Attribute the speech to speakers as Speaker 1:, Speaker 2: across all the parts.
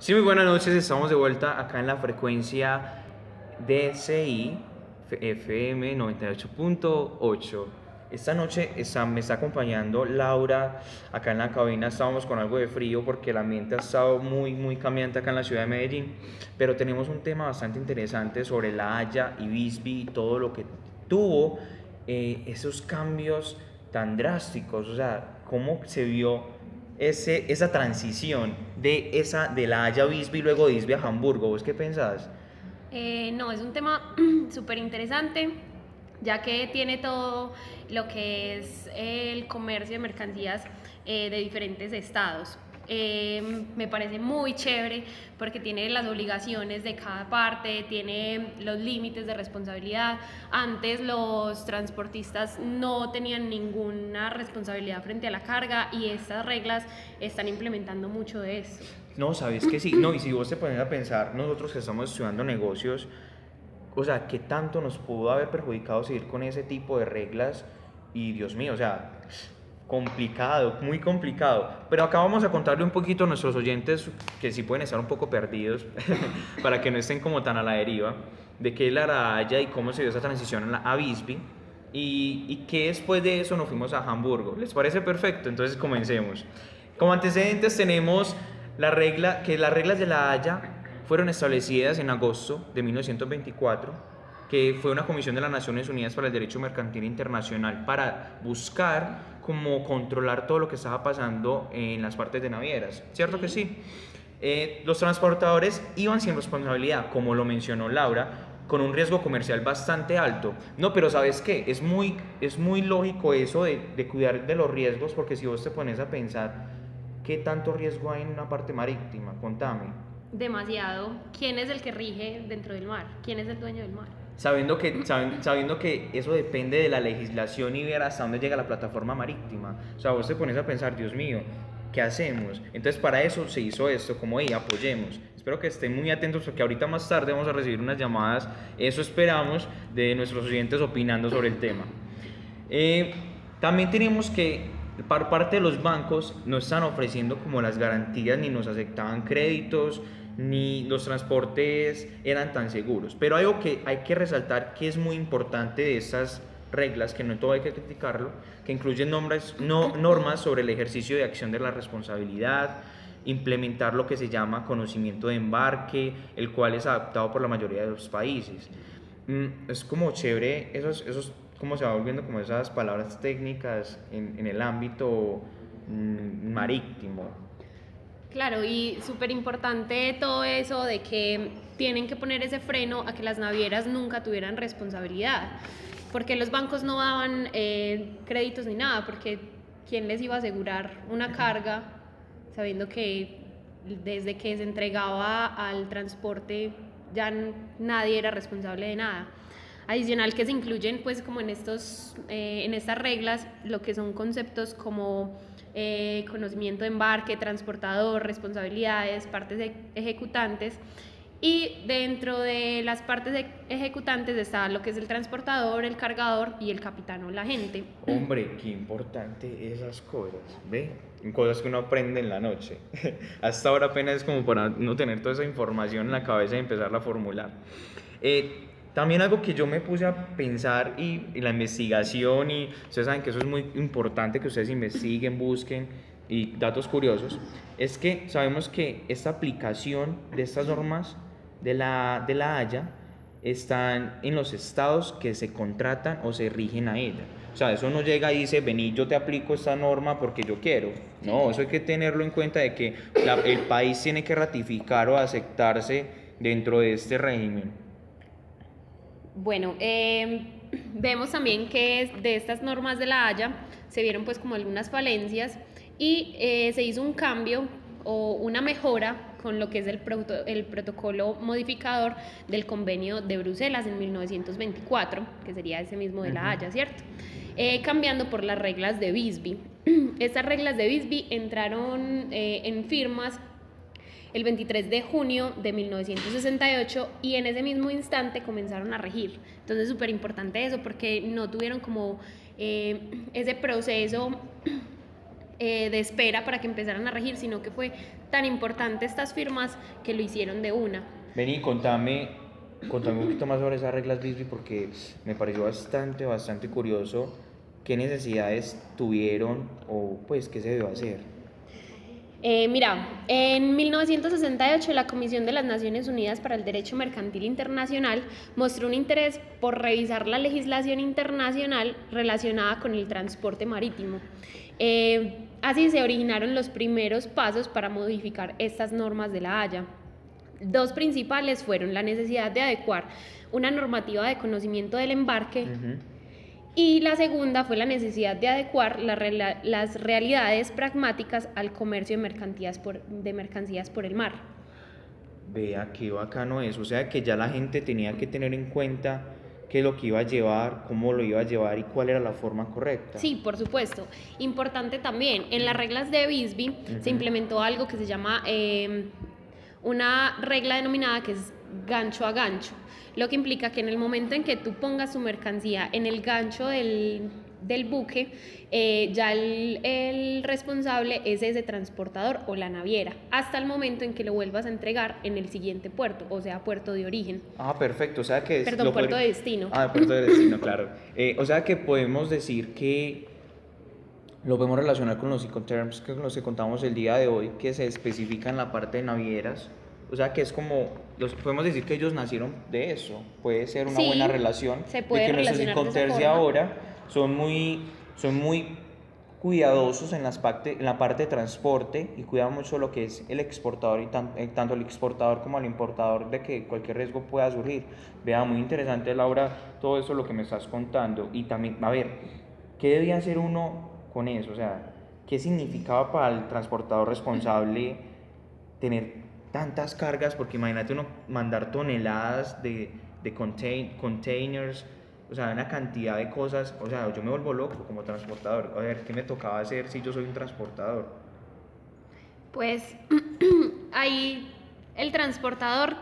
Speaker 1: Sí, muy buenas noches, estamos de vuelta acá en la frecuencia DCI FM 98.8. Esta noche me está acompañando Laura acá en la cabina. Estábamos con algo de frío porque el ambiente ha estado muy cambiante acá en la ciudad de Medellín, pero tenemos un tema bastante interesante sobre La Haya y Bisbee y todo lo que tuvo esos cambios tan drásticos. O sea, cómo se vio esa transición de La Haya a Visby y luego de Visby a Hamburgo. ¿Vos qué pensás?
Speaker 2: No, es un tema súper interesante, ya que tiene todo lo que es el comercio de mercancías de diferentes estados. Me parece muy chévere porque tiene las obligaciones de cada parte, tiene los límites de responsabilidad. Antes los transportistas no tenían ninguna responsabilidad frente a la carga y estas reglas están implementando mucho de esto.
Speaker 1: No, sabes que sí. No, y si vos te pones a pensar, nosotros que estamos estudiando negocios, o sea, ¿qué tanto nos pudo haber perjudicado seguir con ese tipo de reglas? Y Dios mío, o sea, complicado, muy complicado. Pero acá vamos a contarle un poquito a nuestros oyentes que sí pueden estar un poco perdidos, para que no estén como tan a la deriva, de qué es la Araya y cómo se dio esa transición a Visby. Y que después de eso nos fuimos a Hamburgo. ¿Les parece perfecto? Entonces comencemos. Como antecedentes tenemos que las reglas de la Haya fueron establecidas en agosto de 1924, que fue una comisión de las Naciones Unidas para el Derecho Mercantil Internacional para buscar cómo controlar todo lo que estaba pasando en las partes de navieras. ¿Cierto que
Speaker 2: Sí.
Speaker 1: sí? Los transportadores iban sin responsabilidad, como lo mencionó Laura, con un riesgo comercial bastante alto. No, pero ¿sabes qué? Es muy lógico eso de cuidar de los riesgos, porque si vos te pones a pensar, ¿qué tanto riesgo hay en una parte marítima? Contame.
Speaker 2: Demasiado. ¿Quién es el que rige dentro del mar? ¿Quién es el dueño del mar?
Speaker 1: Sabiendo que eso depende de la legislación y ver hasta dónde llega la plataforma marítima. O sea, vos te pones a pensar, Dios mío, ¿qué hacemos? Entonces para eso se hizo esto, como ahí apoyemos. Espero que estén muy atentos porque ahorita más tarde vamos a recibir unas llamadas, eso esperamos, de nuestros oyentes opinando sobre el tema. Eh, También tenemos que por parte de los bancos no están ofreciendo como las garantías, ni nos aceptaban créditos, ni los transportes eran tan seguros. Pero algo que hay que resaltar que es muy importante de estas reglas, que no todo hay que criticarlo, que incluyen normas sobre el ejercicio de acción de la responsabilidad, implementar lo que se llama conocimiento de embarque, el cual es adaptado por la mayoría de los países. Es como chévere, cómo se va volviendo como esas palabras técnicas en el ámbito marítimo.
Speaker 2: Claro, y súper importante todo eso de que tienen que poner ese freno a que las navieras nunca tuvieran responsabilidad, porque los bancos no daban créditos ni nada, porque ¿quién les iba a asegurar una carga sabiendo que desde que se entregaba al transporte ya nadie era responsable de nada? Adicional que se incluyen pues como en estas reglas lo que son conceptos como conocimiento de embarque, transportador, responsabilidades, partes ejecutantes, y dentro de las partes ejecutantes está lo que es el transportador, el cargador y el capitán o la gente.
Speaker 1: Hombre, qué importante esas cosas, ¿ve? Cosas que uno aprende en la noche. Hasta ahora apenas es como para no tener toda esa información en la cabeza y empezarla a formular. También algo que yo me puse a pensar y la investigación, y ustedes saben que eso es muy importante que ustedes investiguen, busquen y datos curiosos, es que sabemos que esta aplicación de estas normas de la Haya están en los estados que se contratan o se rigen a ella. O sea, eso no llega y dice, vení, yo te aplico esta norma porque yo quiero.
Speaker 2: Sí.
Speaker 1: No, eso hay que tenerlo en cuenta de que el país tiene que ratificar o aceptarse dentro de este régimen.
Speaker 2: Bueno, vemos también que de estas normas de la Haya se vieron pues como algunas falencias y se hizo un cambio o una mejora con lo que es el protocolo modificador del convenio de Bruselas en 1924, que sería ese mismo de la
Speaker 1: Ujú.
Speaker 2: Haya, ¿cierto? Cambiando por las reglas de Visby. Estas reglas de Visby entraron en firmas el 23 de junio de 1968 y en ese mismo instante comenzaron a regir. Entonces, súper importante eso porque no tuvieron como ese proceso de espera para que empezaran a regir, sino que fue tan importante estas firmas que lo hicieron de una.
Speaker 1: Vení, contame un poquito más sobre esas reglas BISBI porque me pareció bastante curioso qué necesidades tuvieron o pues qué se debió hacer.
Speaker 2: Mira, en 1968 la Comisión de las Naciones Unidas para el Derecho Mercantil Internacional mostró un interés por revisar la legislación internacional relacionada con el transporte marítimo. Así se originaron los primeros pasos para modificar estas normas de la Haya. Dos principales fueron la necesidad de adecuar una normativa de conocimiento del embarque y la segunda fue la necesidad de adecuar las realidades pragmáticas al comercio de mercancías por el mar.
Speaker 1: Vea qué bacano es, o sea que ya la gente tenía que tener en cuenta qué es lo que iba a llevar, cómo lo iba a llevar y cuál era la forma correcta.
Speaker 2: Sí, por supuesto. Importante también, en las reglas de Bisbee se implementó algo que se llama una regla denominada que es gancho a gancho, lo que implica que en el momento en que tú pongas tu mercancía en el gancho del buque, ya el responsable es ese transportador o la naviera, hasta el momento en que lo vuelvas a entregar en el siguiente puerto, o sea, puerto de origen.
Speaker 1: Ah, perfecto, o sea que...
Speaker 2: Perdón, puerto de destino.
Speaker 1: Ah, puerto de destino, claro. O sea que podemos decir que lo podemos relacionar con los Incoterms con los que contamos el día de hoy, que se especifica en la parte de navieras. O sea que es como, podemos decir que ellos nacieron de eso. Puede ser una buena relación.
Speaker 2: Se puede
Speaker 1: de que nuestros Incoterms de ahora son muy cuidadosos en la parte de transporte y cuidan mucho lo que es el exportador y tanto el exportador como el importador de que cualquier riesgo pueda surgir. Vea, muy interesante, Laura, todo eso lo que me estás contando. Y también, a ver, ¿qué debía hacer uno con eso? O sea, ¿qué significaba para el transportador responsable tener tantas cargas? Porque imagínate uno mandar toneladas de containers, o sea, una cantidad de cosas. O sea, yo me vuelvo loco como transportador. A ver, ¿qué me tocaba hacer si yo soy un transportador?
Speaker 2: Pues ahí el transportador...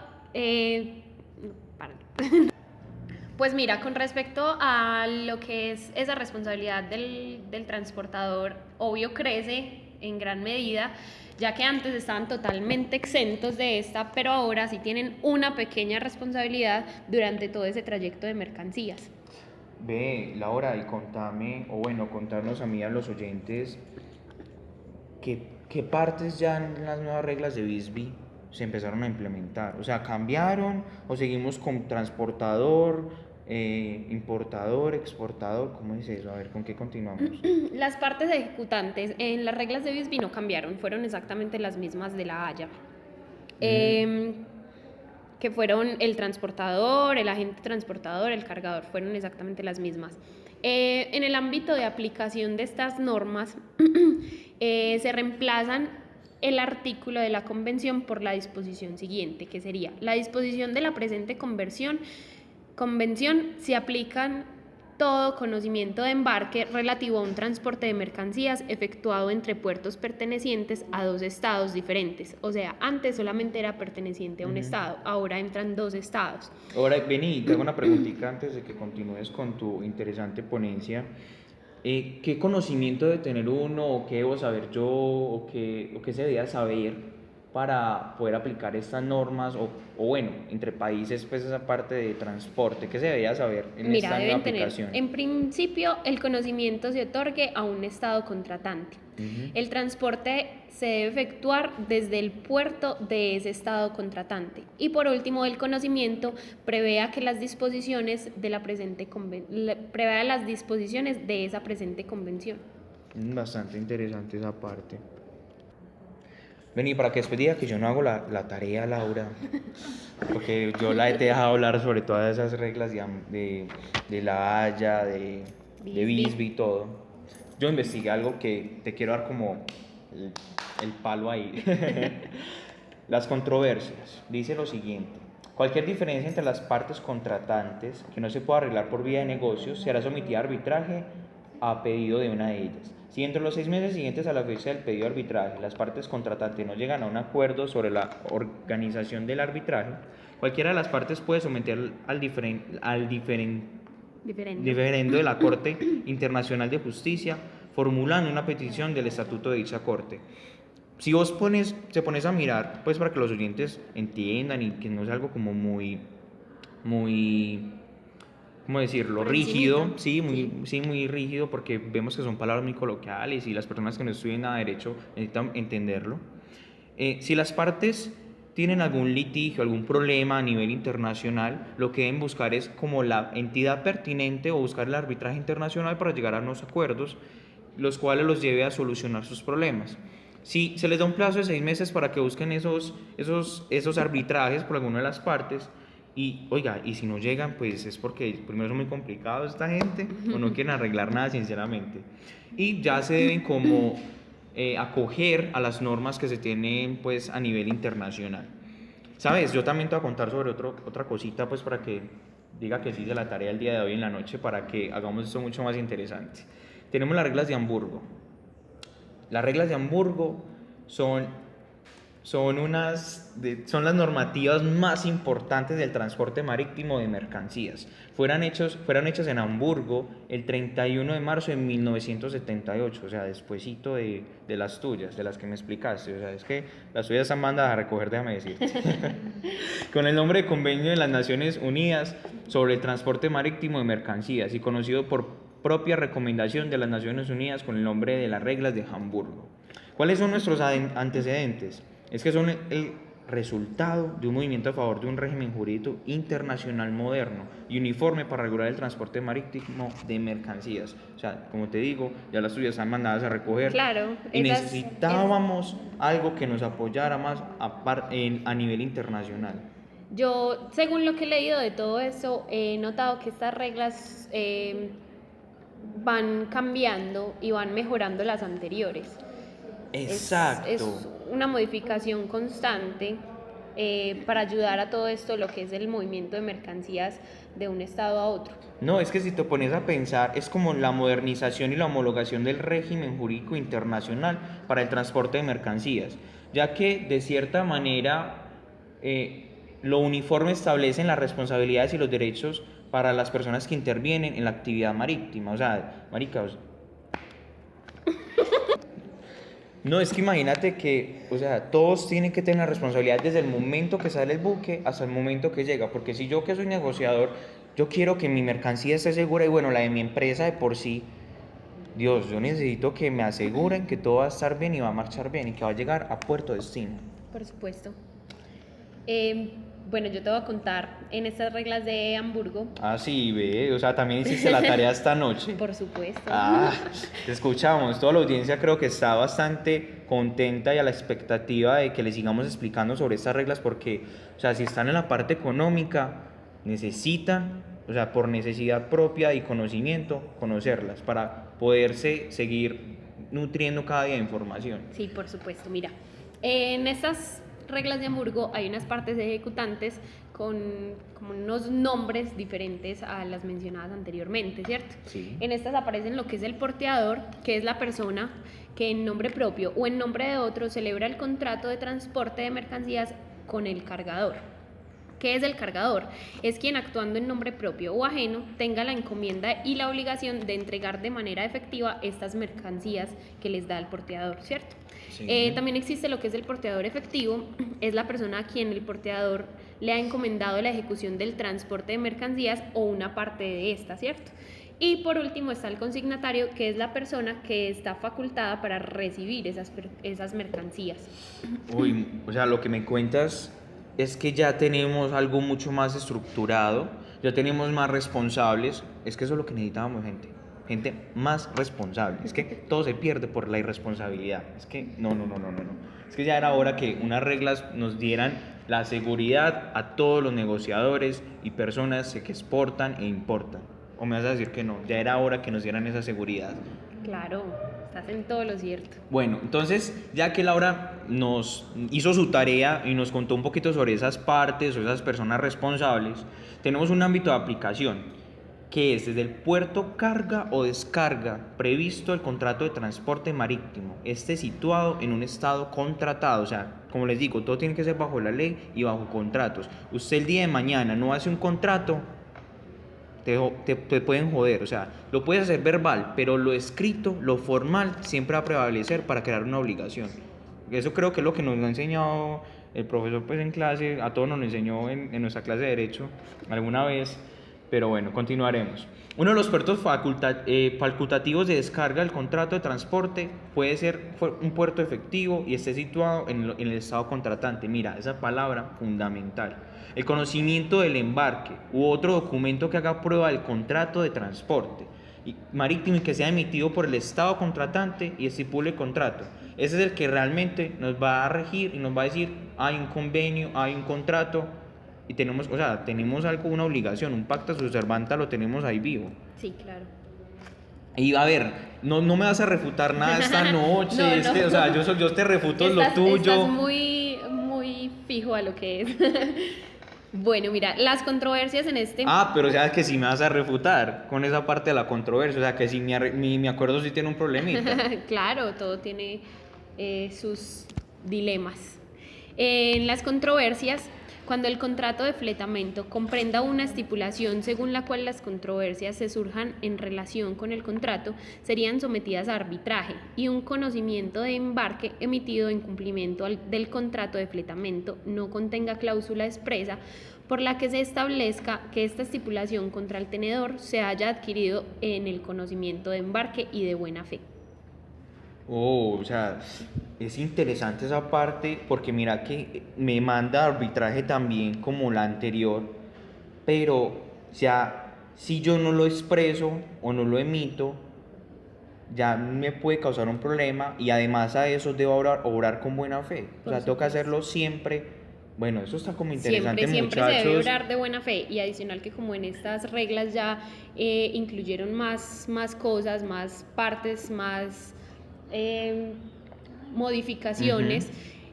Speaker 2: Pues mira, con respecto a lo que es esa responsabilidad del transportador, obvio crece en gran medida, ya que antes estaban totalmente exentos de esta, pero ahora sí tienen una pequeña responsabilidad durante todo ese trayecto de mercancías.
Speaker 1: Ve, Laura, y contame, o bueno, contarnos a mí, a los oyentes, ¿qué partes ya en las nuevas reglas de Bisbee se empezaron a implementar? O sea, ¿cambiaron o seguimos con transportador, importador, exportador? ¿Cómo es eso? A ver, ¿con qué continuamos?
Speaker 2: Las partes ejecutantes en las reglas de Bisbee no cambiaron, fueron exactamente las mismas de la Haya. Que fueron el transportador, el agente transportador, el cargador, fueron exactamente las mismas. En el ámbito de aplicación de estas normas, se reemplazan el artículo de la convención por la disposición siguiente, que sería: la disposición de la presente convención se aplican todo conocimiento de embarque relativo a un transporte de mercancías efectuado entre puertos pertenecientes a dos estados diferentes. O sea, antes solamente era perteneciente a un estado, ahora entran dos estados.
Speaker 1: Ahora, vení, te hago una preguntita antes de que continúes con tu interesante ponencia. ¿Qué conocimiento debe tener uno, o qué debo saber yo, o qué se debía saber para poder aplicar estas normas, o bueno, entre países, pues esa parte de transporte, qué se debía saber en esta nueva aplicación?
Speaker 2: En principio, el conocimiento se otorgue a un estado contratante. El transporte se debe efectuar desde el puerto de ese estado contratante. Y por último, el conocimiento prevea que las disposiciones de la presente prevea las disposiciones de esa presente convención.
Speaker 1: Bastante interesante esa parte. Vení, para que después diga que yo no hago la tarea, Laura, porque yo la he dejado hablar sobre todas esas reglas de la Haya, de Bisbee y todo. Yo investigué algo que te quiero dar como el palo ahí. Las controversias. Dice lo siguiente: cualquier diferencia entre las partes contratantes que no se pueda arreglar por vía de negocios será sometida a arbitraje a pedido de una de ellas. Si entre los 6 meses siguientes a la fecha del pedido de arbitraje las partes contratantes no llegan a un acuerdo sobre la organización del arbitraje, cualquiera de las partes puede someter al diferendo de la Corte Internacional de Justicia formulando una petición del estatuto de dicha corte. Si vos te pones a mirar, pues para que los oyentes entiendan y que no sea algo como muy, ¿cómo decirlo?
Speaker 2: Por
Speaker 1: Rígido,
Speaker 2: encimita.
Speaker 1: sí, muy rígido, porque vemos que son palabras muy coloquiales y las personas que no estudian nada de derecho necesitan entenderlo. Si las partes tienen algún litigio, algún problema a nivel internacional, lo que deben buscar es como la entidad pertinente o buscar el arbitraje internacional para llegar a unos acuerdos, los cuales los lleve a solucionar sus problemas. Si se les da un plazo de 6 meses para que busquen esos arbitrajes por alguna de las partes, y oiga, y si no llegan, pues es porque primero son muy complicados esta gente o no quieren arreglar nada sinceramente. Y ya se deben como acoger a las normas que se tienen pues a nivel internacional. Sabes, yo también te voy a contar sobre otra cosita pues para que diga que sí hice la tarea el día de hoy en la noche para que hagamos esto mucho más interesante. Tenemos las reglas de Hamburgo. Las reglas de Hamburgo son las normativas más importantes del transporte marítimo de mercancías. Fueron hechas en Hamburgo el 31 de marzo de 1978, o sea, despuesito de las tuyas, de las que me explicaste. O sea, es que las tuyas están mandadas a recoger, déjame decirte. Con el nombre de Convenio de las Naciones Unidas sobre el transporte marítimo de mercancías y conocido por propia recomendación de las Naciones Unidas con el nombre de las reglas de Hamburgo. ¿Cuáles son nuestros antecedentes? Es que son el resultado de un movimiento a favor de un régimen jurídico internacional moderno y uniforme para regular el transporte marítimo de mercancías. O sea, como te digo, ya las tuyas están mandadas a recoger.
Speaker 2: Claro,
Speaker 1: y necesitábamos algo que nos apoyara más a nivel internacional.
Speaker 2: Yo, según lo que he leído de todo eso, he notado que estas reglas van cambiando y van mejorando las anteriores.
Speaker 1: Exacto.
Speaker 2: Es una modificación constante para ayudar a todo esto, lo que es el movimiento de mercancías de un estado a otro.
Speaker 1: No, es que si te pones a pensar, es como la modernización y la homologación del régimen jurídico internacional para el transporte de mercancías, ya que de cierta manera lo uniforme establecen las responsabilidades y los derechos para las personas que intervienen en la actividad marítima. O sea, marica, no, es que imagínate que, o sea, todos tienen que tener la responsabilidad desde el momento que sale el buque hasta el momento que llega, porque si yo que soy negociador, yo quiero que mi mercancía esté segura y bueno, la de mi empresa de por sí, Dios, yo necesito que me aseguren que todo va a estar bien y va a marchar bien y que va a llegar a puerto destino.
Speaker 2: Por supuesto. Bueno, yo te voy a contar en estas reglas de Hamburgo.
Speaker 1: Ah, sí, ve, o sea, también hiciste la tarea esta noche.
Speaker 2: Por supuesto.
Speaker 1: Ah, te escuchamos. Toda la audiencia creo que está bastante contenta y a la expectativa de que le sigamos explicando sobre estas reglas porque, o sea, si están en la parte económica, necesitan, o sea, por necesidad propia y conocimiento, conocerlas para poderse seguir nutriendo cada día de información.
Speaker 2: Sí, por supuesto. Mira, en estas reglas de Hamburgo hay unas partes ejecutantes con como unos nombres diferentes a las mencionadas anteriormente, ¿cierto?
Speaker 1: Sí.
Speaker 2: En estas aparecen lo que es el porteador, que es la persona que en nombre propio o en nombre de otro celebra el contrato de transporte de mercancías con el cargador. ¿Qué es el cargador? Es quien actuando en nombre propio o ajeno tenga la encomienda y la obligación de entregar de manera efectiva estas mercancías que les da el porteador, ¿cierto? Sí. También existe lo que es el porteador efectivo, es la persona a quien el porteador le ha encomendado la ejecución del transporte de mercancías o una parte de esta, ¿cierto? Y por último está el consignatario, que es la persona que está facultada para recibir esas mercancías.
Speaker 1: Uy, o sea, lo que me cuentas es que ya tenemos algo mucho más estructurado, ya tenemos más responsables, es que eso es lo que necesitábamos, gente más responsable, es que todo se pierde por la irresponsabilidad, es que no, es que ya era hora que unas reglas nos dieran la seguridad a todos los negociadores y personas que exportan e importan, o me vas a decir que no, ya era hora que nos dieran esa seguridad.
Speaker 2: Claro, estás en todo lo cierto.
Speaker 1: Bueno, entonces, ya que Laura nos hizo su tarea y nos contó un poquito sobre esas partes o esas personas responsables, tenemos un ámbito de aplicación que es desde el puerto carga o descarga previsto el contrato de transporte marítimo, situado en un estado contratado, o sea, como les digo, todo tiene que ser bajo la ley y bajo contratos. Usted el día de mañana no hace un contrato, te pueden joder. O sea, lo puedes hacer verbal, pero lo escrito, lo formal, siempre va a prevalecer para crear una obligación. Eso creo que es lo que nos ha enseñado el profesor pues en clase, a todos nos lo enseñó en nuestra clase de Derecho alguna vez, pero bueno, continuaremos. Uno de los puertos facultativos de descarga del contrato de transporte puede ser un puerto efectivo y esté situado en el estado contratante. Mira, esa palabra fundamental. El conocimiento del embarque u otro documento que haga prueba del contrato de transporte marítimo y que sea emitido por el estado contratante y estipule el contrato. Ese es el que realmente nos va a regir y nos va a decir, hay un convenio, hay un contrato y tenemos, o sea, tenemos algo, una obligación, un pacta sunt servanda lo tenemos ahí vivo.
Speaker 2: Sí, claro.
Speaker 1: Y a ver, no me vas a refutar nada esta noche,
Speaker 2: No.
Speaker 1: O sea, yo te refuto lo tuyo.
Speaker 2: Estás muy fijo a lo que es. Bueno, mira, las controversias en este...
Speaker 1: Pero o sea que sí me vas a refutar con esa parte de la controversia, o sea que sí mi acuerdo sí tiene un problemita.
Speaker 2: Claro, todo tiene sus dilemas. En las controversias, cuando el contrato de fletamento comprenda una estipulación según la cual las controversias se surjan en relación con el contrato, serían sometidas a arbitraje y un conocimiento de embarque emitido en cumplimiento del contrato de fletamento no contenga cláusula expresa por la que se establezca que esta estipulación contra el tenedor se haya adquirido en el conocimiento de embarque y de buena fe.
Speaker 1: O sea, es interesante esa parte porque mira que me manda arbitraje también como la anterior, pero o sea, si yo no lo expreso o no lo emito, ya me puede causar un problema y además a eso debo obrar con buena fe. O sea, toca hacerlo siempre. Bueno, eso está como interesante,
Speaker 2: Siempre
Speaker 1: muchachos.
Speaker 2: se debe obrar de buena fe y adicional que como en estas reglas ya incluyeron más cosas, más partes, más modificaciones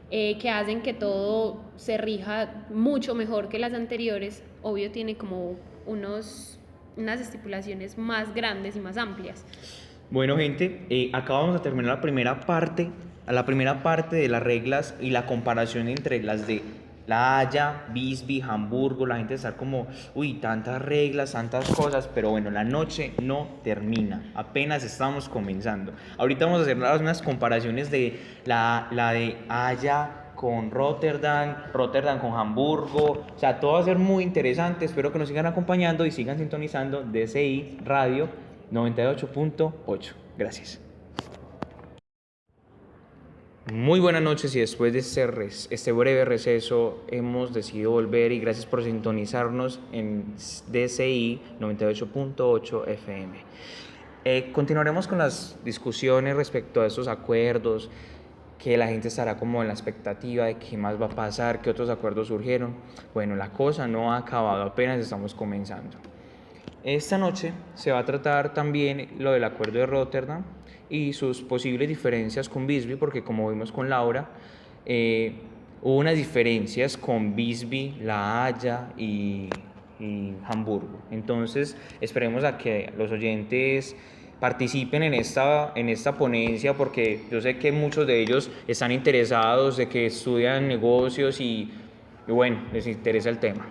Speaker 2: que hacen que todo se rija mucho mejor que las anteriores, obvio tiene como unas estipulaciones más grandes y más amplias.
Speaker 1: Bueno, gente, acá vamos a terminar la primera parte de las reglas y la comparación entre las de La Haya, Visby, Hamburgo. La gente está como, uy, tantas reglas, tantas cosas, pero bueno, la noche no termina, apenas estamos comenzando. Ahorita vamos a hacer unas comparaciones de la de Haya con Rotterdam con Hamburgo, o sea, todo va a ser muy interesante. Espero que nos sigan acompañando y sigan sintonizando DCI Radio 98.8. Gracias. Muy buenas noches y después de este breve receso hemos decidido volver y gracias por sintonizarnos en DCI 98.8 FM. Continuaremos con las discusiones respecto a estos acuerdos, que la gente estará como en la expectativa de qué más va a pasar, qué otros acuerdos surgieron. Bueno, la cosa no ha acabado, apenas estamos comenzando. Esta noche se va a tratar también lo del acuerdo de Rotterdam y sus posibles diferencias con Visby, porque como vimos con Laura, hubo unas diferencias con Visby, La Haya y Hamburgo. Entonces esperemos a que los oyentes participen en esta ponencia, porque yo sé que muchos de ellos están interesados, de que estudian negocios y bueno, les interesa el tema.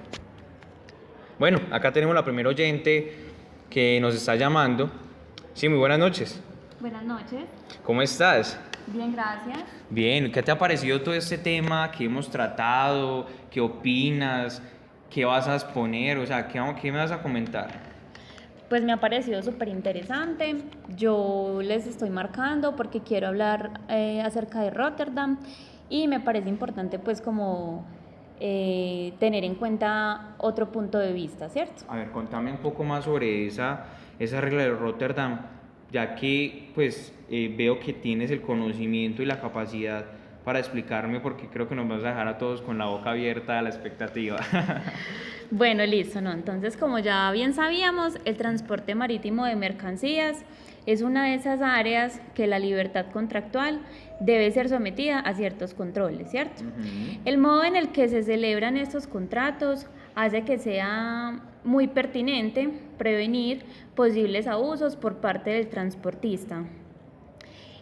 Speaker 1: Bueno, acá tenemos la primera oyente que nos está llamando. Sí, muy buenas noches.
Speaker 3: Buenas noches.
Speaker 1: ¿Cómo estás?
Speaker 3: Bien, gracias.
Speaker 1: Bien, ¿qué te ha parecido todo este tema que hemos tratado? ¿Qué opinas? ¿Qué vas a exponer? O sea, ¿qué me vas a comentar?
Speaker 3: Pues me ha parecido súper interesante. Yo les estoy marcando porque quiero hablar acerca de Rotterdam y me parece importante pues como tener en cuenta otro punto de vista, ¿cierto?
Speaker 1: A ver, contame un poco más sobre esa regla de Rotterdam, ya que pues veo que tienes el conocimiento y la capacidad para explicarme, porque creo que nos vas a dejar a todos con la boca abierta a la expectativa.
Speaker 3: Bueno, listo, ¿no? Entonces, como ya bien sabíamos, el transporte marítimo de mercancías es una de esas áreas que la libertad contractual debe ser sometida a ciertos controles, ¿cierto? El modo en el que se celebran estos contratos hace que sea muy pertinente prevenir posibles abusos por parte del transportista.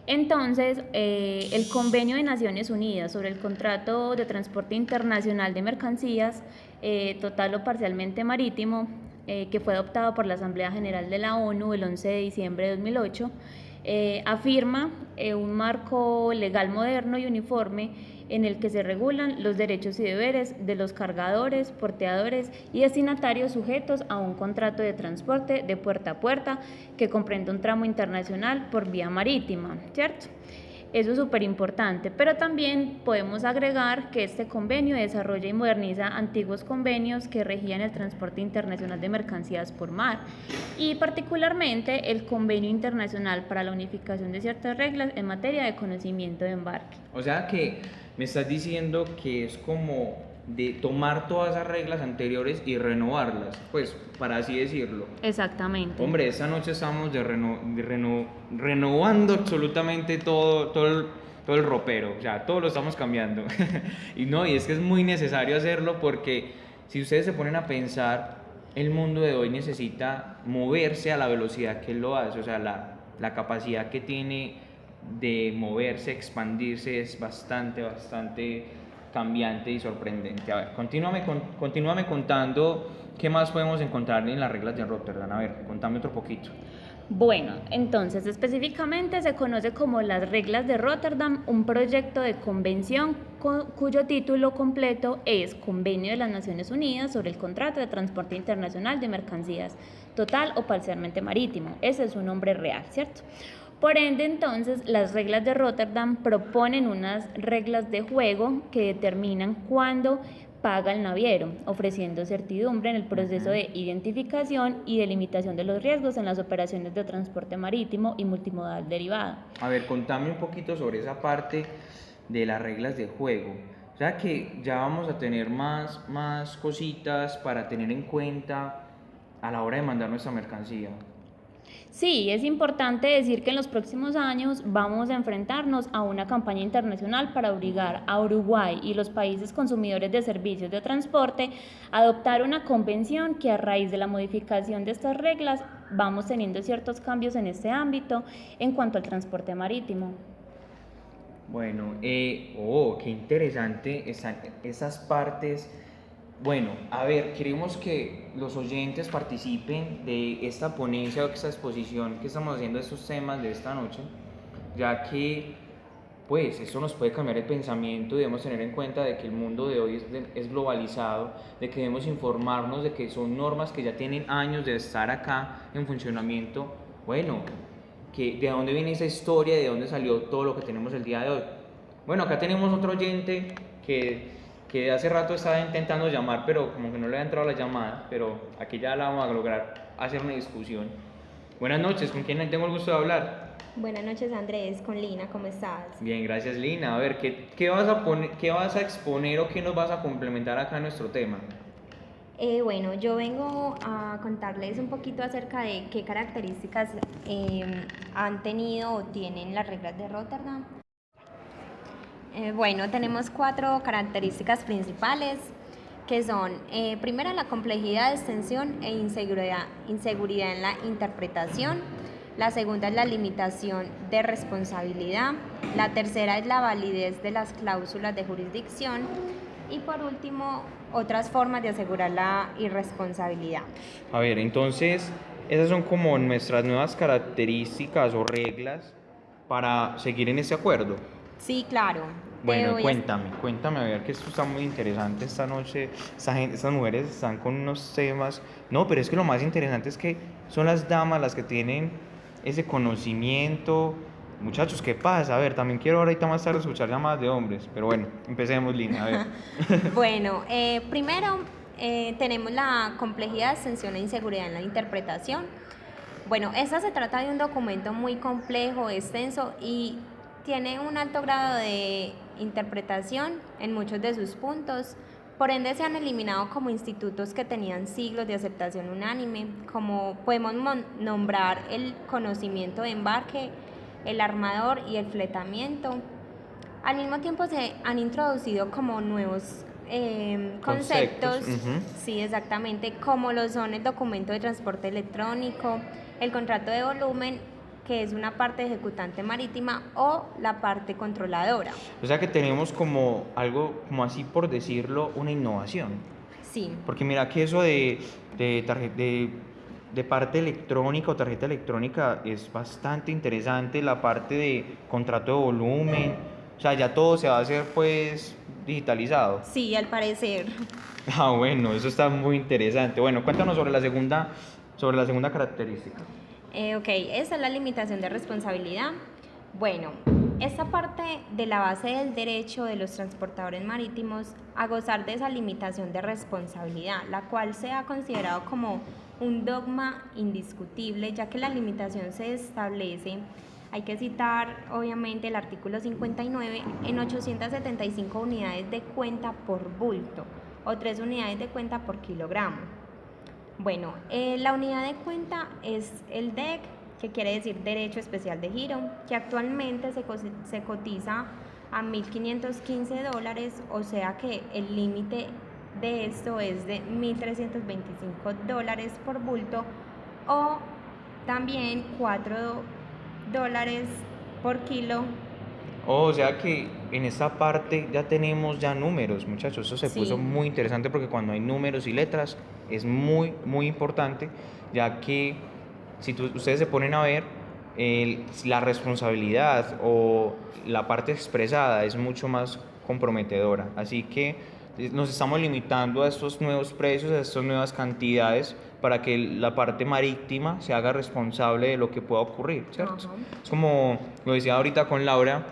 Speaker 3: Entonces, el Convenio de Naciones Unidas sobre el Contrato de Transporte Internacional de Mercancías, total o parcialmente marítimo, que fue adoptado por la Asamblea General de la ONU el 11 de diciembre de 2008, afirma un marco legal moderno y uniforme en el que se regulan los derechos y deberes de los cargadores, porteadores y destinatarios sujetos a un contrato de transporte de puerta a puerta que comprende un tramo internacional por vía marítima, ¿cierto? Eso es súper importante, pero también podemos agregar que este convenio desarrolla y moderniza antiguos convenios que regían el transporte internacional de mercancías por mar y particularmente el Convenio Internacional para la Unificación de ciertas reglas en materia de conocimiento de embarque.
Speaker 1: O sea que me estás diciendo que es como de tomar todas esas reglas anteriores y renovarlas, pues, para así decirlo.
Speaker 3: Exactamente.
Speaker 1: Hombre, esta noche estamos renovando absolutamente todo el ropero, o sea, todo lo estamos cambiando. Y no, y es que es muy necesario hacerlo porque si ustedes se ponen a pensar, el mundo de hoy necesita moverse a la velocidad que él lo hace, o sea, la capacidad que tiene de moverse, expandirse es bastante cambiante y sorprendente. A ver, continúame contando qué más podemos encontrar en las reglas de Rotterdam. A ver, contame otro poquito.
Speaker 3: Bueno, entonces específicamente se conoce como las Reglas de Rotterdam, un proyecto de convención cuyo título completo es Convenio de las Naciones Unidas sobre el Contrato de Transporte Internacional de Mercancías, total o parcialmente marítimo. Ese es su nombre real, ¿cierto? Por ende, entonces, las reglas de Rotterdam proponen unas reglas de juego que determinan cuándo paga el naviero, ofreciendo certidumbre en el proceso de identificación y delimitación de los riesgos en las operaciones de transporte marítimo y multimodal derivado.
Speaker 1: A ver, contame un poquito sobre esa parte de las reglas de juego. O sea que ya vamos a tener más cositas para tener en cuenta a la hora de mandar nuestra mercancía.
Speaker 3: Sí, es importante decir que en los próximos años vamos a enfrentarnos a una campaña internacional para obligar a Uruguay y los países consumidores de servicios de transporte a adoptar una convención que a raíz de la modificación de estas reglas vamos teniendo ciertos cambios en este ámbito en cuanto al transporte marítimo.
Speaker 1: Bueno, qué interesante están esas partes. Bueno, a ver, queremos que los oyentes participen de esta ponencia o esta exposición que estamos haciendo de estos temas de esta noche, ya que, pues, esto nos puede cambiar el pensamiento y debemos tener en cuenta de que el mundo de hoy es globalizado, de que debemos informarnos de que son normas que ya tienen años de estar acá en funcionamiento. Bueno, que de dónde viene esa historia, de dónde salió todo lo que tenemos el día de hoy. Bueno, acá tenemos otro oyente que hace rato estaba intentando llamar, pero como que no le ha entrado la llamada, pero aquí ya la vamos a lograr hacer una discusión. Buenas noches, ¿con quién tengo el gusto de hablar?
Speaker 4: Buenas noches, Andrés, con Lina, ¿cómo estás?
Speaker 1: Bien, gracias, Lina. A ver, ¿qué vas a exponer o qué nos vas a complementar acá en nuestro tema?
Speaker 4: Bueno, yo vengo a contarles un poquito acerca de qué características han tenido o tienen las reglas de Rotterdam. Bueno, tenemos 4 características principales que son, primera, la complejidad, extensión e inseguridad en la interpretación. La segunda es la limitación de responsabilidad. La tercera es la validez de las cláusulas de jurisdicción. Y por último, otras formas de asegurar la irresponsabilidad.
Speaker 1: A ver, entonces, esas son como nuestras nuevas características o reglas para seguir en ese acuerdo.
Speaker 4: Sí, claro.
Speaker 1: Bueno, cuéntame, a ver, que esto está muy interesante esta noche. Estas mujeres están con unos temas. No, pero es que lo más interesante es que son las damas las que tienen ese conocimiento. Muchachos, ¿qué pasa? A ver, también quiero ahorita más tarde escuchar llamadas de hombres. Pero bueno, empecemos, Lina, a ver.
Speaker 4: Bueno, primero tenemos la complejidad, extensión e inseguridad en la interpretación. Bueno, esta se trata de un documento muy complejo, extenso y tiene un alto grado de interpretación en muchos de sus puntos. Por ende, se han eliminado como institutos que tenían siglos de aceptación unánime, como podemos nombrar el conocimiento de embarque, el armador y el fletamiento. Al mismo tiempo se han introducido como nuevos conceptos, sí, exactamente, como lo son el documento de transporte electrónico, el contrato de volumen, que es una parte ejecutante marítima, o la parte controladora.
Speaker 1: O sea que tenemos como algo, como así por decirlo, una innovación.
Speaker 4: Sí.
Speaker 1: Porque mira que eso de parte electrónica o tarjeta electrónica es bastante interesante, la parte de contrato de volumen, o sea, ya todo se va a hacer pues digitalizado.
Speaker 4: Sí, al parecer.
Speaker 1: Ah, bueno, eso está muy interesante. Bueno, cuéntanos sobre la segunda característica.
Speaker 4: Ok, esa es la limitación de responsabilidad. Bueno, esta parte de la base del derecho de los transportadores marítimos a gozar de esa limitación de responsabilidad, la cual se ha considerado como un dogma indiscutible, ya que la limitación se establece, hay que citar obviamente el artículo 59, en 875 unidades de cuenta por bulto o 3 unidades de cuenta por kilogramo. Bueno, la unidad de cuenta es el DEC, que quiere decir Derecho Especial de Giro, que actualmente se cotiza a $1.515, o sea que el límite de esto es de $1.325 por bulto o también $4 por kilo.
Speaker 1: O sea que en esta parte ya tenemos ya números, muchachos. Eso se
Speaker 4: Sí.
Speaker 1: puso muy interesante porque cuando hay números y letras es muy, muy importante, ya que si ustedes se ponen a ver, la responsabilidad o la parte expresada es mucho más comprometedora. Así que nos estamos limitando a estos nuevos precios, a estas nuevas cantidades, para que la parte marítima se haga responsable de lo que pueda ocurrir, ¿cierto?
Speaker 4: Ajá.
Speaker 1: Es como lo decía ahorita con Laura,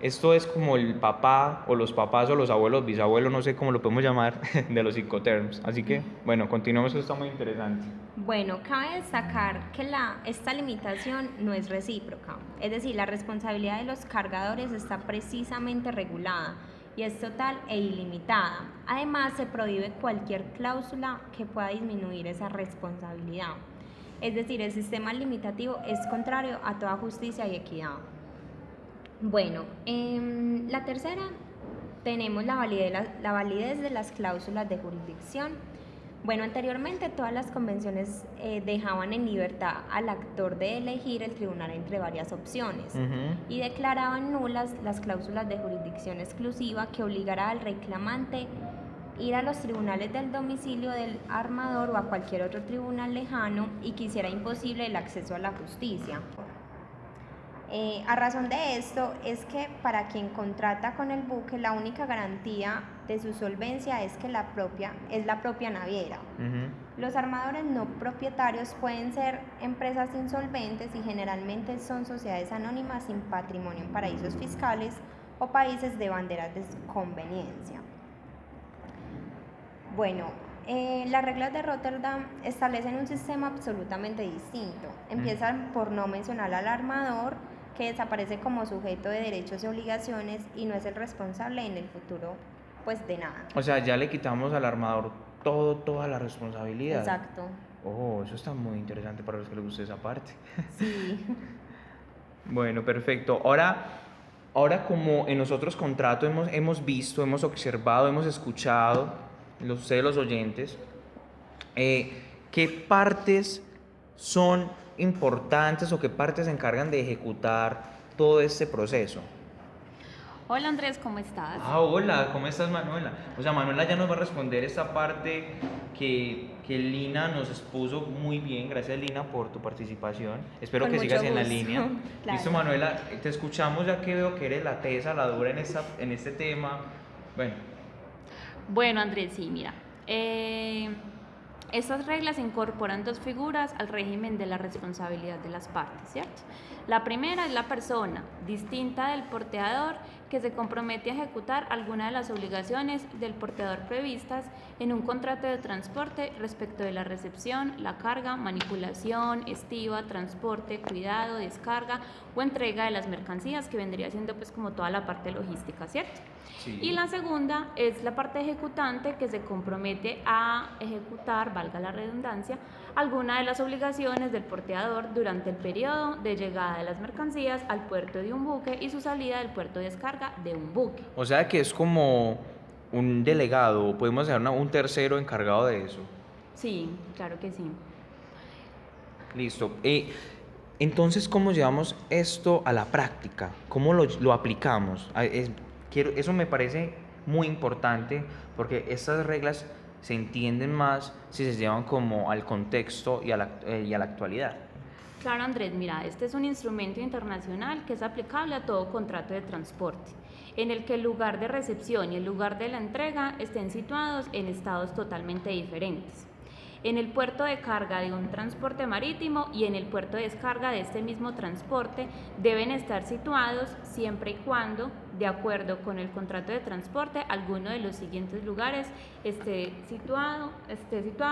Speaker 1: esto es como el papá o los papás o los abuelos, bisabuelos, no sé cómo lo podemos llamar, de los Incoterms. Así que, bueno, continuamos, esto está muy interesante.
Speaker 4: Bueno, cabe destacar que esta limitación no es recíproca, es decir, la responsabilidad de los cargadores está precisamente regulada y es total e ilimitada. Además, se prohíbe cualquier cláusula que pueda disminuir esa responsabilidad. Es decir, el sistema limitativo es contrario a toda justicia y equidad. Bueno, la tercera tenemos la validez de las cláusulas de jurisdicción. Bueno, anteriormente todas las convenciones dejaban en libertad al actor de elegir el tribunal entre varias opciones y declaraban nulas las cláusulas de jurisdicción exclusiva que obligara al reclamante ir a los tribunales del domicilio del armador o a cualquier otro tribunal lejano y que hiciera imposible el acceso a la justicia. A razón de esto es que para quien contrata con el buque la única garantía de su solvencia es la propia naviera. Los armadores no propietarios pueden ser empresas insolventes y generalmente son sociedades anónimas sin patrimonio en paraísos fiscales o países de banderas de conveniencia. Bueno, las reglas de Rotterdam establecen un sistema absolutamente distinto. Empiezan por no mencionar al armador, que desaparece como sujeto de derechos y obligaciones y no es el responsable en el futuro, pues de nada.
Speaker 1: O sea, ya le quitamos al armador toda la responsabilidad.
Speaker 4: Exacto.
Speaker 1: Oh, eso está muy interesante para los que les guste esa parte.
Speaker 4: Sí.
Speaker 1: Bueno, perfecto. Ahora como en los otros contratos hemos visto, hemos observado, hemos escuchado, ustedes los oyentes, qué partes son importantes o qué partes se encargan de ejecutar todo este proceso.
Speaker 3: Hola Andrés, ¿cómo estás?
Speaker 1: Ah, hola, ¿cómo estás, Manuela? O sea, Manuela ya nos va a responder esta parte que Lina nos expuso muy bien. Gracias, Lina, por tu participación. Espero
Speaker 4: Con
Speaker 1: que sigas
Speaker 4: mucho
Speaker 1: en la
Speaker 4: gusto.
Speaker 1: línea.
Speaker 4: Claro.
Speaker 1: Listo, Manuela, te escuchamos ya que veo que eres la tesa, la dura en este tema.
Speaker 3: Bueno, Andrés, sí, mira. Estas reglas incorporan dos figuras al régimen de la responsabilidad de las partes, ¿cierto? La primera es la persona, distinta del porteador, que se compromete a ejecutar alguna de las obligaciones del porteador previstas en un contrato de transporte respecto de la recepción, la carga, manipulación, estiba, transporte, cuidado, descarga o entrega de las mercancías, que vendría siendo pues como toda la parte logística, ¿cierto?
Speaker 1: Sí.
Speaker 3: Y la segunda es la parte ejecutante, que se compromete a ejecutar, valga la redundancia, alguna de las obligaciones del porteador durante el periodo de llegada de las mercancías al puerto de un buque y su salida del puerto de descarga de un buque.
Speaker 1: O sea que es como un delegado, podemos hacer un tercero encargado de eso.
Speaker 3: Sí, claro que sí.
Speaker 1: Listo. Entonces, ¿cómo llevamos esto a la práctica? ¿Cómo lo aplicamos? Eso me parece muy importante porque estas reglas se entienden más si se llevan como al contexto y a la actualidad.
Speaker 3: Claro, Andrés, mira, este es un instrumento internacional que es aplicable a todo contrato de transporte, en el que el lugar de recepción y el lugar de la entrega estén situados en estados totalmente diferentes. En el puerto de carga de un transporte marítimo y en el puerto de descarga de este mismo transporte deben estar situados siempre y cuando, de acuerdo con el contrato de transporte, alguno de los siguientes lugares esté situado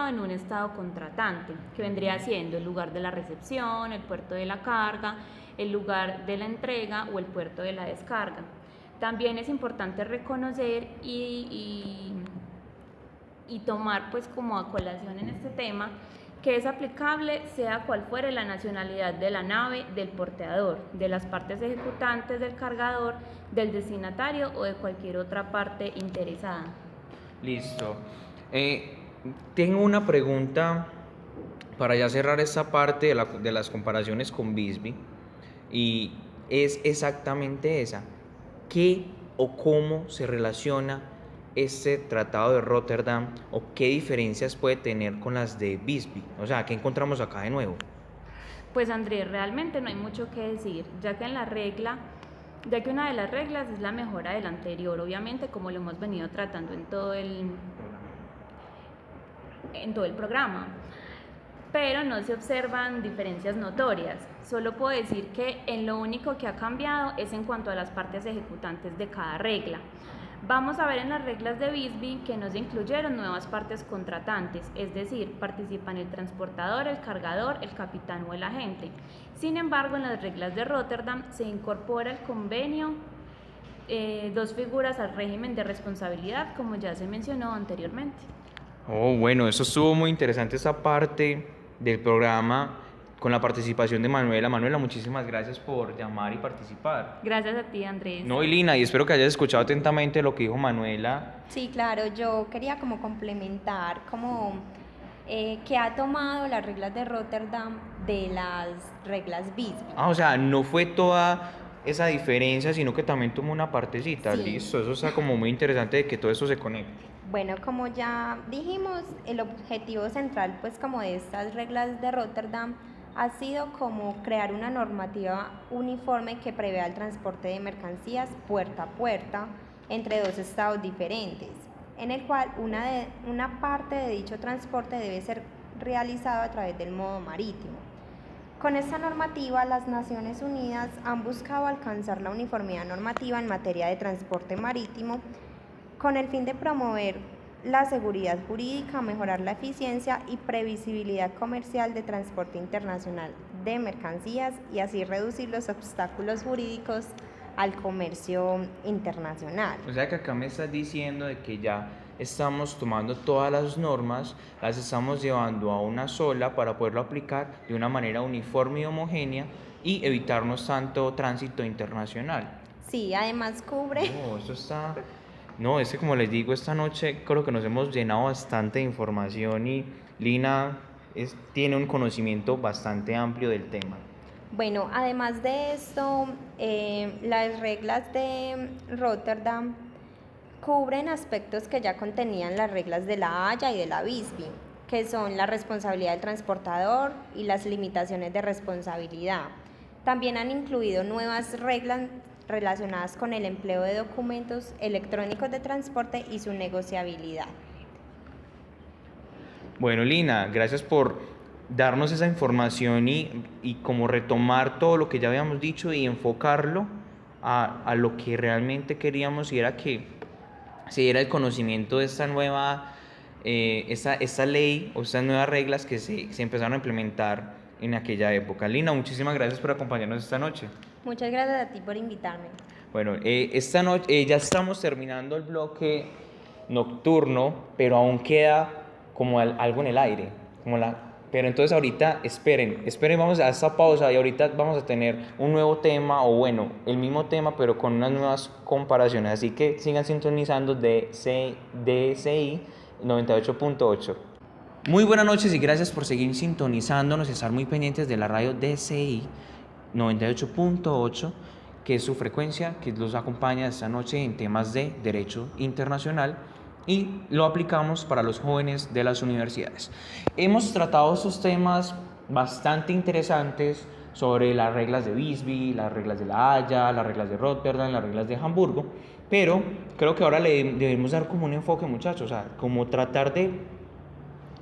Speaker 3: en un estado contratante, que vendría siendo el lugar de la recepción, el puerto de la carga, el lugar de la entrega o el puerto de la descarga. También es importante reconocer y tomar pues como a colación en este tema que es aplicable sea cual fuere la nacionalidad de la nave, del porteador, de las partes ejecutantes del cargador, del destinatario o de cualquier otra parte interesada.
Speaker 1: Listo. Tengo una pregunta para ya cerrar esta parte de las comparaciones con Bisbee, y es exactamente esa. ¿Qué o cómo se relaciona este tratado de Rotterdam, o qué diferencias puede tener con las de Bisbee? O sea, ¿qué encontramos acá de nuevo?
Speaker 3: Pues Andrés, realmente no hay mucho que decir, ya que una de las reglas es la mejora de la anterior, obviamente como lo hemos venido tratando en todo el programa, pero no se observan diferencias notorias. Solo puedo decir que en lo único que ha cambiado es en cuanto a las partes ejecutantes de cada regla. Vamos a ver en las reglas de Bisbee que no se incluyeron nuevas partes contratantes, es decir, participan el transportador, el cargador, el capitán o el agente. Sin embargo, en las reglas de Rotterdam se incorpora el convenio, dos figuras al régimen de responsabilidad, como ya se mencionó anteriormente.
Speaker 1: Oh, bueno, eso estuvo muy interesante, esa parte del programa con la participación de Manuela. Manuela, muchísimas gracias por llamar y participar.
Speaker 3: Gracias a ti, Andrés.
Speaker 1: No, y Lina, y espero que hayas escuchado atentamente lo que dijo Manuela.
Speaker 4: Sí, claro, yo quería como complementar como que ha tomado las reglas de Rotterdam de las reglas Bisbee.
Speaker 1: O sea, no fue toda esa diferencia, sino que también tomó una partecita.
Speaker 4: Sí.
Speaker 1: Listo, eso está como muy interesante de que todo eso se conecte.
Speaker 4: Bueno, como ya dijimos, el objetivo central pues como de estas reglas de Rotterdam ha sido como crear una normativa uniforme que prevea el transporte de mercancías puerta a puerta entre dos estados diferentes, en el cual una parte de dicho transporte debe ser realizado a través del modo marítimo. Con esta normativa, las Naciones Unidas han buscado alcanzar la uniformidad normativa en materia de transporte marítimo con el fin de promover la seguridad jurídica, mejorar la eficiencia y previsibilidad comercial de transporte internacional de mercancías y así reducir los obstáculos jurídicos al comercio internacional.
Speaker 1: O sea que acá me estás diciendo de que ya estamos tomando todas las normas, las estamos llevando a una sola para poderlo aplicar de una manera uniforme y homogénea y evitarnos tanto tránsito internacional.
Speaker 4: Sí, además cubre...
Speaker 1: No, eso está... No, es que como les digo, esta noche creo que nos hemos llenado bastante de información y Lina tiene un conocimiento bastante amplio del tema.
Speaker 4: Bueno, además de esto, las reglas de Rotterdam cubren aspectos que ya contenían las reglas de la Haya y de la Bisbee, que son la responsabilidad del transportador y las limitaciones de responsabilidad. También han incluido nuevas reglas relacionadas con el empleo de documentos electrónicos de transporte y su negociabilidad.
Speaker 1: Bueno, Lina, gracias por darnos esa información y como retomar todo lo que ya habíamos dicho y enfocarlo a lo que realmente queríamos, y era que se diera el conocimiento de esta nueva esta ley o estas nuevas reglas que se empezaron a implementar en aquella época. Lina, muchísimas gracias por acompañarnos esta noche.
Speaker 4: Muchas gracias a ti por invitarme.
Speaker 1: Bueno, esta noche ya estamos terminando el bloque nocturno, pero aún queda como algo en el aire, pero entonces ahorita esperen, vamos a esta pausa y ahorita vamos a tener un nuevo tema, o bueno, el mismo tema pero con unas nuevas comparaciones, así que sigan sintonizando DCI 98.8. Muy buenas noches y gracias por seguir sintonizándonos y estar muy pendientes de la radio DCI 98.8, que es su frecuencia que los acompaña esta noche en temas de derecho internacional y lo aplicamos para los jóvenes de las universidades. Hemos tratado estos temas bastante interesantes sobre las reglas de Visby, las reglas de La Haya, las reglas de Rotterdam, las reglas de Hamburgo, pero creo que ahora le debemos dar como un enfoque, muchachos, o sea, como tratar de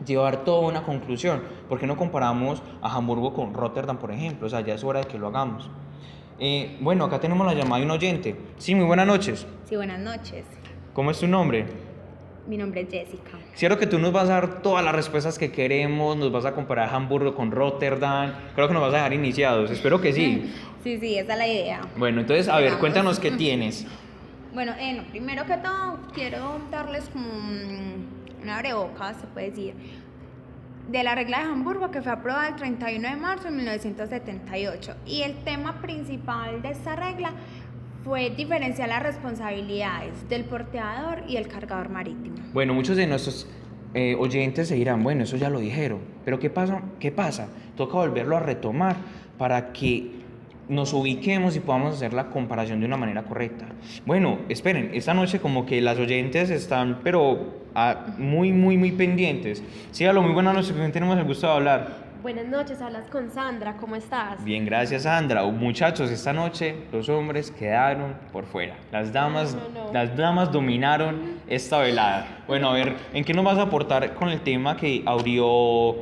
Speaker 1: llevar toda una conclusión. ¿Por qué no comparamos a Hamburgo con Rotterdam, por ejemplo? O sea, ya es hora de que lo hagamos. Bueno, acá tenemos la llamada de un oyente. Sí, muy buenas noches.
Speaker 4: Sí, buenas noches.
Speaker 1: ¿Cómo es tu nombre?
Speaker 4: Mi nombre es Jessica.
Speaker 1: Cierto que tú nos vas a dar todas las respuestas que queremos, nos vas a comparar Hamburgo con Rotterdam, creo que nos vas a dejar iniciados, espero que sí.
Speaker 4: Sí, esa es la idea.
Speaker 1: Bueno, entonces, a ver,
Speaker 4: Digamos.
Speaker 1: cuéntanos qué tienes.
Speaker 4: Bueno, no, primero que todo quiero darles como una abrebocas, se puede decir, de la regla de Hamburgo que fue aprobada el 31 de marzo de 1978. Y el tema principal de esta regla fue diferenciar las responsabilidades del porteador y el cargador marítimo.
Speaker 1: Bueno, muchos de nuestros oyentes se dirán, bueno, eso ya lo dijeron, pero ¿qué pasa? ¿Qué pasa? Toca volverlo a retomar para que nos ubiquemos y podamos hacer la comparación de una manera correcta. Bueno, esperen, esta noche como que las oyentes están, pero muy pendientes. Sí, a lo muy buenas noches, ¿con quién tenemos el gusto de hablar?
Speaker 5: Buenas noches, hablas con Sandra, ¿cómo estás?
Speaker 1: Bien, gracias Sandra. Muchachos, esta noche los hombres quedaron por fuera. Las damas,
Speaker 5: No.
Speaker 1: Las damas dominaron esta velada. Bueno, a ver, ¿en qué nos vas a aportar con el tema que abrió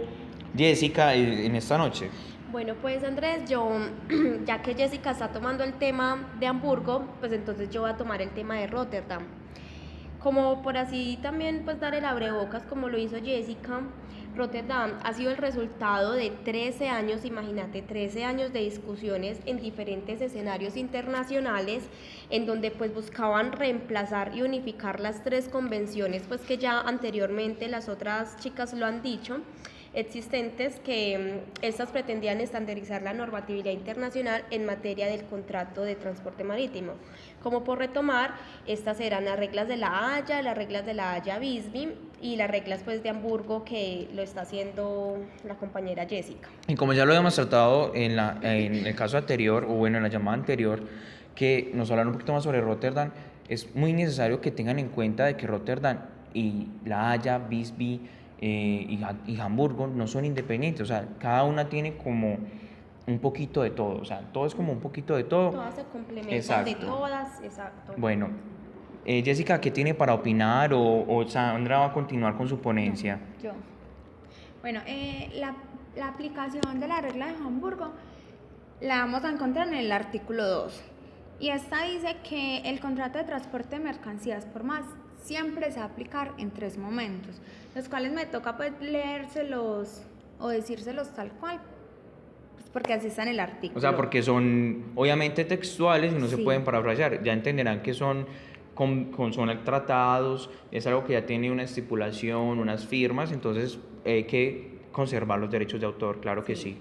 Speaker 1: Jessica en esta noche?
Speaker 5: Bueno, pues Andrés, yo, ya que Jessica está tomando el tema de Hamburgo, pues entonces yo voy a tomar el tema de Rotterdam. Como por así también pues dar el abrebocas como lo hizo Jessica, Rotterdam ha sido el resultado de 13 años, imagínate, 13 años de discusiones en diferentes escenarios internacionales en donde pues buscaban reemplazar y unificar las tres convenciones pues que ya anteriormente las otras chicas lo han dicho, existentes, que estas pretendían estandarizar la normatividad internacional en materia del contrato de transporte marítimo. Como por retomar, estas eran las reglas de La Haya, las reglas de La Haya Visby y las reglas pues de Hamburgo que lo está haciendo la compañera Jessica.
Speaker 1: Y como ya lo habíamos tratado en el caso anterior, o bueno, en la llamada anterior, que nos hablaron un poquito más sobre Rotterdam, es muy necesario que tengan en cuenta de que Rotterdam y La Haya, Visby y Hamburgo no son independientes, o sea, cada una tiene como un poquito de todo, o sea, todo es como un poquito de todo.
Speaker 5: Todas se complementan
Speaker 1: Exacto.
Speaker 5: de todas, exacto.
Speaker 1: Bueno, Jessica, ¿qué tiene para opinar o Sandra va a continuar con su ponencia?
Speaker 4: Yo. Bueno, la aplicación de la regla de Hamburgo la vamos a encontrar en el artículo 2. Y esta dice que el contrato de transporte de mercancías por más siempre se va a aplicar en 3 momentos, los cuales me toca pues leérselos o decírselos tal cual, pues porque así está en el artículo.
Speaker 1: O sea, porque son obviamente textuales y no se
Speaker 4: Sí.
Speaker 1: pueden parafrasear. Ya entenderán que son son tratados, es algo que ya tiene una estipulación, unas firmas, entonces hay que conservar los derechos de autor, claro que sí.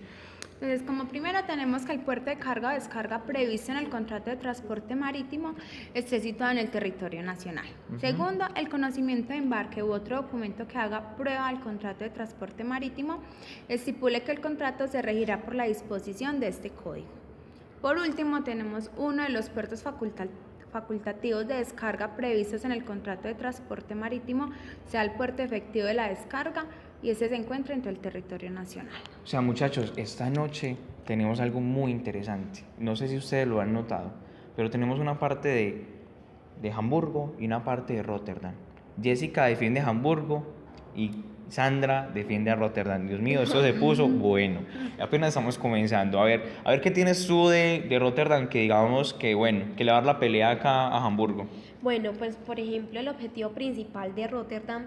Speaker 4: Entonces, como primero tenemos que el puerto de carga o descarga previsto en el contrato de transporte marítimo esté situado en el territorio nacional. Segundo, el conocimiento de embarque u otro documento que haga prueba del contrato de transporte marítimo estipule que el contrato se regirá por la disposición de este código. Por último, tenemos uno de los puertos facultativos de descarga previstos en el contrato de transporte marítimo, sea el puerto efectivo de la descarga, y ese se encuentra dentro del territorio nacional.
Speaker 1: O sea, muchachos, esta noche tenemos algo muy interesante. No sé si ustedes lo han notado, pero tenemos una parte de Hamburgo y una parte de Rotterdam. Jessica defiende Hamburgo y Sandra defiende a Rotterdam. Dios mío, esto se puso bueno. Apenas estamos comenzando. A ver qué tienes tú de Rotterdam que digamos que, bueno, que le va a dar la pelea acá a Hamburgo.
Speaker 5: Bueno, pues por ejemplo, el objetivo principal de Rotterdam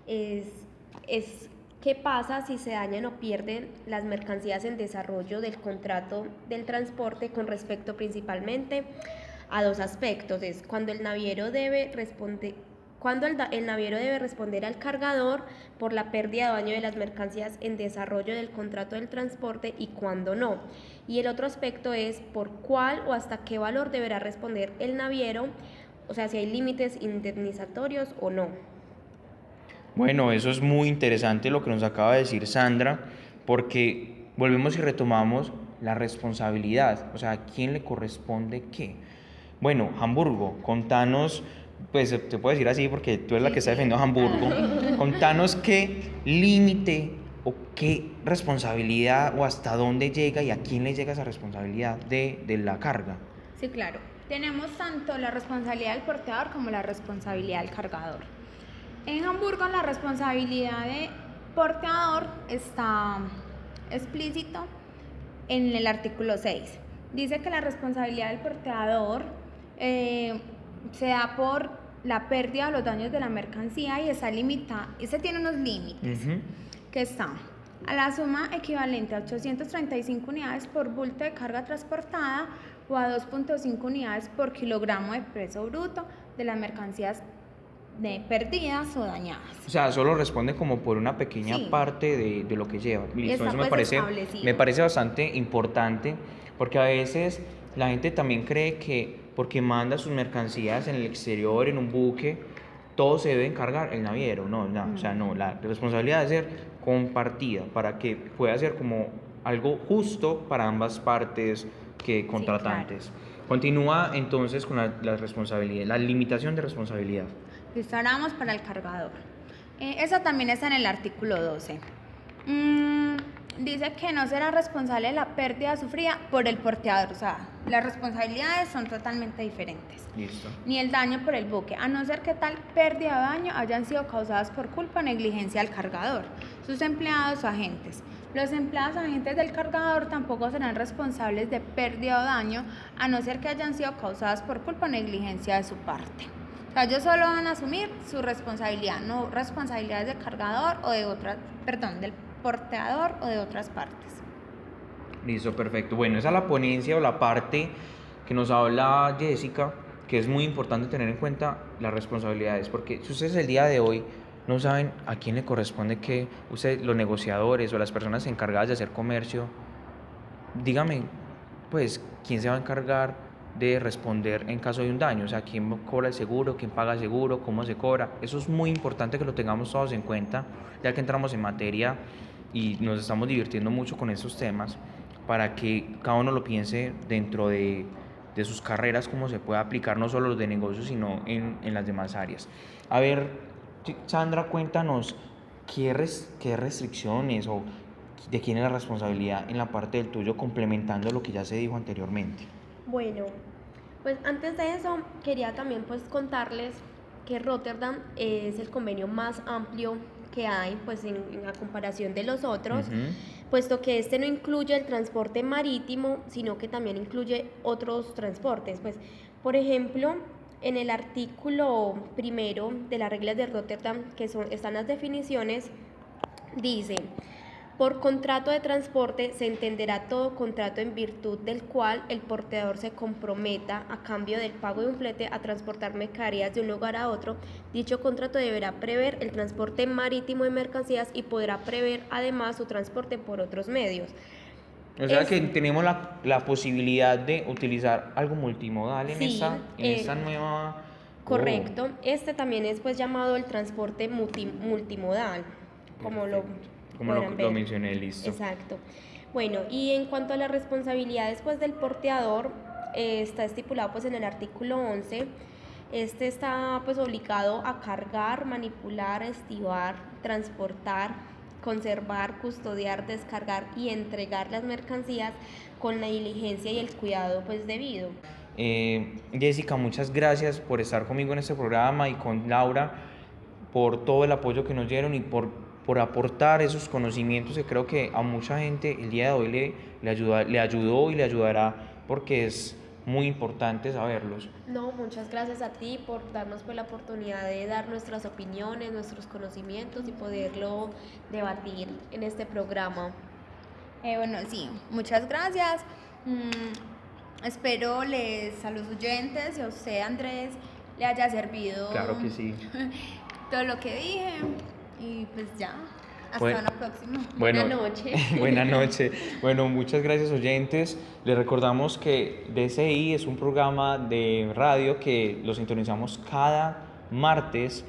Speaker 5: es qué pasa si se dañan o pierden las mercancías en desarrollo del contrato del transporte con respecto principalmente a dos aspectos. Es cuando el naviero debe responder al cargador por la pérdida o daño de las mercancías en desarrollo del contrato del transporte y cuando no. Y el otro aspecto es por cuál o hasta qué valor deberá responder el naviero, o sea, si hay límites indemnizatorios o no.
Speaker 1: Bueno, eso es muy interesante lo que nos acaba de decir Sandra, porque volvemos y retomamos la responsabilidad, o sea, ¿a quién le corresponde qué? Bueno, Hamburgo, contanos pues te puedo decir así porque tú eres la que está defendiendo a Hamburgo, contanos qué límite o qué responsabilidad o hasta dónde llega y a quién le llega esa responsabilidad de la carga.
Speaker 6: Sí, claro. Tenemos tanto la responsabilidad del porteador como la responsabilidad del cargador. En Hamburgo la responsabilidad de porteador está explícito en el artículo 6. Dice que la responsabilidad del porteador se da por la pérdida o los daños de la mercancía y está limitada, ese tiene unos límites, que está a la suma equivalente a 835 unidades por bulto de carga transportada o a 2.5 unidades por kilogramo de peso bruto de las mercancías perdidas o dañadas.
Speaker 1: O sea, solo responde como por una pequeña
Speaker 6: Sí.
Speaker 1: parte de lo que lleva. Listo,
Speaker 6: Está,
Speaker 1: eso
Speaker 6: pues, establecido.
Speaker 1: me parece bastante importante porque a veces la gente también cree que porque manda sus mercancías en el exterior, en un buque, todo se debe encargar el naviero. No, o sea, no, la responsabilidad debe ser compartida para que pueda ser como algo justo para ambas partes que contratantes. Continúa entonces con la responsabilidad, la limitación de responsabilidad.
Speaker 6: Listo, ahora vamos para el cargador. Eso también está en el artículo 12. Dice que no será responsable de la pérdida sufrida por el porteador. O sea, las responsabilidades son totalmente diferentes.
Speaker 1: Listo.
Speaker 6: Ni el daño por el buque, a no ser que tal pérdida o daño hayan sido causadas por culpa o negligencia del cargador, sus empleados o agentes. Los empleados o agentes del cargador tampoco serán responsables de pérdida o daño, a no ser que hayan sido causadas por culpa o negligencia de su parte. O sea, ellos solo van a asumir su responsabilidad, no responsabilidades del cargador o de otras, perdón, del porteador o de otras partes.
Speaker 1: Listo, perfecto. Bueno, esa es la ponencia o la parte que nos habla Jessica, que es muy importante tener en cuenta las responsabilidades, porque si ustedes el día de hoy no saben a quién le corresponde que ustedes, los negociadores o las personas encargadas de hacer comercio, dígame, pues, ¿quién se va a encargar de responder en caso de un daño? O sea, ¿quién cobra el seguro? ¿Quién paga el seguro? ¿Cómo se cobra? Eso es muy importante que lo tengamos todos en cuenta, ya que entramos en materia y nos estamos divirtiendo mucho con esos temas, para que cada uno lo piense dentro de sus carreras, cómo se puede aplicar no solo los de negocios, sino en las demás áreas. A ver, Sandra, cuéntanos qué restricciones o de quién es la responsabilidad en la parte del tuyo, complementando lo que ya se dijo anteriormente.
Speaker 5: Bueno, pues antes de eso quería también pues contarles que Rotterdam es el convenio más amplio que hay pues en la comparación de los otros, puesto que este no incluye el transporte marítimo, sino que también incluye otros transportes. Pues, por ejemplo, en el artículo primero de las reglas de Rotterdam, están las definiciones, dice: por contrato de transporte se entenderá todo contrato en virtud del cual el porteador se comprometa a cambio del pago de un flete a transportar mercaderías de un lugar a otro. Dicho contrato deberá prever el transporte marítimo de mercancías y podrá prever además su transporte por otros medios.
Speaker 1: O sea que tenemos la posibilidad de utilizar algo multimodal en
Speaker 5: Sí,
Speaker 1: esta nueva...
Speaker 5: Correcto. Este también es pues llamado el transporte multimodal, como lo
Speaker 1: mencioné, listo.
Speaker 5: Exacto. Bueno, y en cuanto a las responsabilidades pues del porteador, está estipulado pues en el artículo 11. Este está pues obligado a cargar, manipular, estibar, transportar, conservar, custodiar, descargar y entregar las mercancías con la diligencia y el cuidado pues debido.
Speaker 1: Jessica, muchas gracias por estar conmigo en este programa y con Laura, por todo el apoyo que nos dieron y por aportar esos conocimientos que creo que a mucha gente el día de hoy le ayudó y le ayudará, porque es muy importante saberlos.
Speaker 5: No, muchas gracias a ti por darnos pues la oportunidad de dar nuestras opiniones, nuestros conocimientos y poderlo debatir en este programa.
Speaker 6: Bueno, sí, muchas gracias. Espero a los oyentes y a usted, Andrés, le haya servido.
Speaker 1: Claro que sí.
Speaker 6: Todo lo que dije. Y pues ya, hasta una próxima.
Speaker 1: Bueno,
Speaker 5: Buenas noches.
Speaker 1: Buenas noches. Bueno, muchas gracias, oyentes. Les recordamos que DCI es un programa de radio que lo sintonizamos cada martes